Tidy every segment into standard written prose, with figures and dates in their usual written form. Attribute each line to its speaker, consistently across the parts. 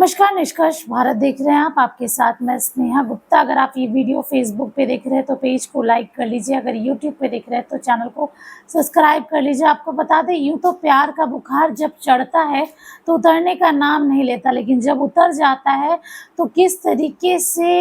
Speaker 1: नमस्कार, निष्कर्ष भारत देख रहे हैं आप। आपके साथ मैं स्नेहा गुप्ता। अगर आप ये वीडियो फेसबुक पे देख रहे हैं तो पेज को लाइक कर लीजिए। अगर यूट्यूब पे देख रहे हैं तो चैनल को सब्सक्राइब कर लीजिए। आपको बता दें, यूँ तो प्यार का बुखार जब चढ़ता है तो उतरने का नाम नहीं लेता, लेकिन जब उतर जाता है तो किस तरीके से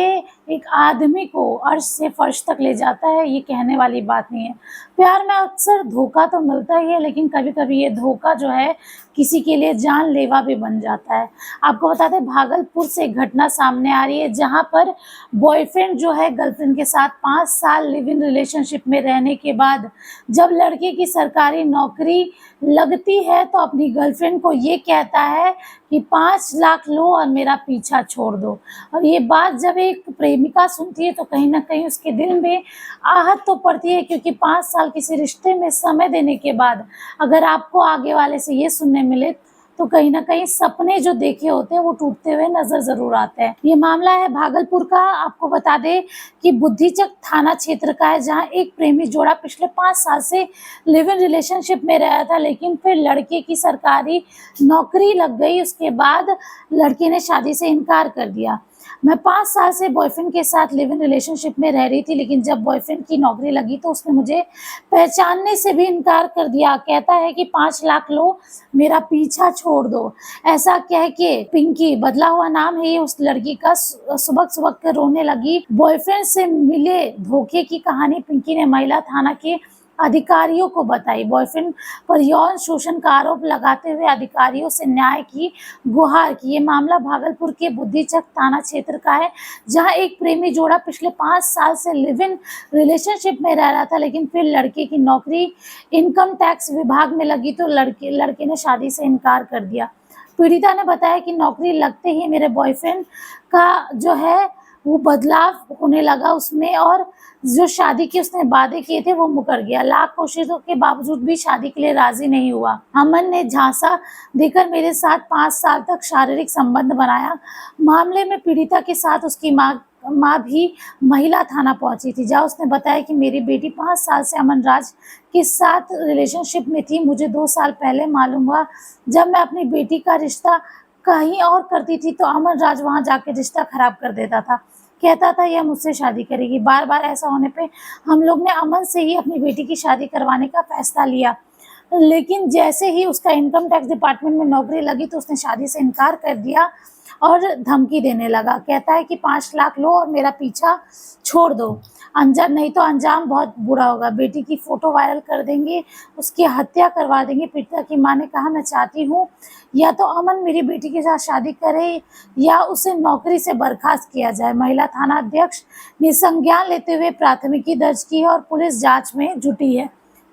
Speaker 1: एक आदमी को अर्श से फर्श तक ले जाता है, ये कहने वाली बात नहीं है। प्यार में अक्सर धोखा तो मिलता ही है, लेकिन कभी कभी ये धोखा जो है किसी के लिए जानलेवा भी बन जाता है। आपको बता दें, भागलपुर से एक घटना सामने आ रही है जहां पर बॉयफ्रेंड जो है गर्लफ्रेंड के साथ 5 साल लिव इन रिलेशनशिप में रहने के बाद जब लड़के की सरकारी नौकरी लगती है तो अपनी गर्लफ्रेंड को ये कहता है कि 5 लाख लो और मेरा पीछा छोड़ दो। और ये बात जब एक प्रेमिका सुनती है तो कहीं ना कहीं उसके दिल में आहत तो पड़ती है, क्योंकि 5 साल किसी रिश्ते में समय देने के बाद अगर आपको आगे वाले से ये सुनने मिले तो कहीं ना कहीं सपने जो देखे होते हैं वो टूटते हुए नजर जरूर आते हैं। ये मामला है भागलपुर का। आपको बता दें कि बुद्धिचक थाना क्षेत्र का है, जहां एक प्रेमी जोड़ा पिछले 5 साल से लिव इन रिलेशनशिप में रहा था, लेकिन फिर लड़के की सरकारी नौकरी लग गई। उसके बाद लड़के ने शादी से इनकार कर दिया। मैं 5 साल से बॉयफ्रेंड के साथ लिव इन रिलेशनशिप में रह रही थी, लेकिन जब बॉयफ्रेंड की नौकरी लगी तो उसने मुझे पहचानने से भी इनकार कर दिया। कहता है कि 5 लाख लो, मेरा पीछा छोड़ दो। ऐसा कह के पिंकी, बदला हुआ नाम है ये उस लड़की का, सुबह सुबह कर रोने लगी। बॉयफ्रेंड से मिले धोखे की कहानी पिंकी ने महिला थाना के अधिकारियों को बताई। बॉयफ्रेंड पर यौन शोषण का आरोप लगाते हुए अधिकारियों से न्याय की गुहार की। ये मामला भागलपुर के बुद्धिचक थाना क्षेत्र का है, जहां एक प्रेमी जोड़ा पिछले 5 साल से लिव इन रिलेशनशिप में रह रहा था, लेकिन फिर लड़के की नौकरी इनकम टैक्स विभाग में लगी तो लड़के ने शादी से इनकार कर दिया। पीड़िता ने बताया कि नौकरी लगते ही मेरे बॉयफ्रेंड का जो है वो बदलाव होने लगा उसमें, और जो शादी के उसने वादे किए थे वो मुकर गया। लाख कोशिशों के बावजूद भी शादी के लिए राजी नहीं हुआ। अमन ने झांसा देकर मेरे साथ 5 साल तक शारीरिक संबंध बनाया। मामले में पीड़िता के साथ उसकी माँ भी महिला थाना पहुंची थी, जहां उसने बताया कि मेरी बेटी 5 साल से अमन राज के साथ रिलेशनशिप में थी। मुझे 2 साल पहले मालूम हुआ, जब मैं अपनी बेटी का रिश्ता कहीं और करती थी तो अमन राज वहां जाके रिश्ता खराब कर देता था। कहता था यह मुझसे शादी करेगी। बार बार ऐसा होने पे हम लोग ने अमन से ही अपनी बेटी की शादी करवाने का फैसला लिया, लेकिन जैसे ही उसका इनकम टैक्स डिपार्टमेंट में नौकरी लगी तो उसने शादी से इनकार कर दिया और धमकी देने लगा। कहता है कि 5 लाख लो और मेरा पीछा छोड़ दो, अंजाम नहीं तो अंजाम बहुत बुरा होगा। बेटी की फोटो वायरल कर देंगे, उसकी हत्या करवा देंगे। पीड़िता की मां ने कहा, मैं चाहती हूँ या तो अमन मेरी बेटी के साथ शादी करे या उसे नौकरी से बर्खास्त किया जाए। महिला थाना अध्यक्ष ने संज्ञान लेते हुए प्राथमिकी दर्ज की है और पुलिस जांच में जुटी है।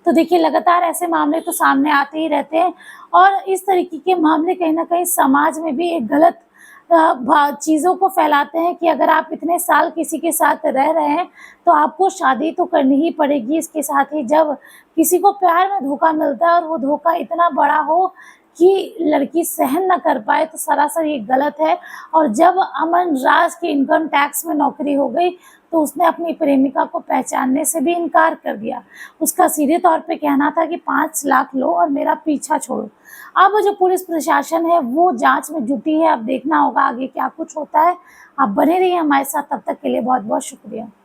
Speaker 1: तो देखिए, लगातार ऐसे मामले तो सामने आते ही रहते हैं, और इस तरीके के मामले कहीं ना कहीं समाज में भी एक गलत चीज़ों को फैलाते हैं कि अगर आप इतने साल किसी के साथ रह रहे हैं तो आपको शादी तो करनी ही पड़ेगी। इसके साथ ही जब किसी को प्यार में धोखा मिलता है और वो धोखा इतना बड़ा हो कि लड़की सहन न कर पाए तो सरासर ये गलत है। और जब अमन राज की इनकम टैक्स में नौकरी हो गई तो उसने अपनी प्रेमिका को पहचानने से भी इनकार कर दिया। उसका सीधे तौर पे कहना था कि 5 लाख लो और मेरा पीछा छोड़ो। अब जो पुलिस प्रशासन है वो जांच में जुटी है। अब देखना होगा आगे क्या कुछ होता है। आप बने रहिए हमारे साथ, तब तक के लिए बहुत बहुत शुक्रिया।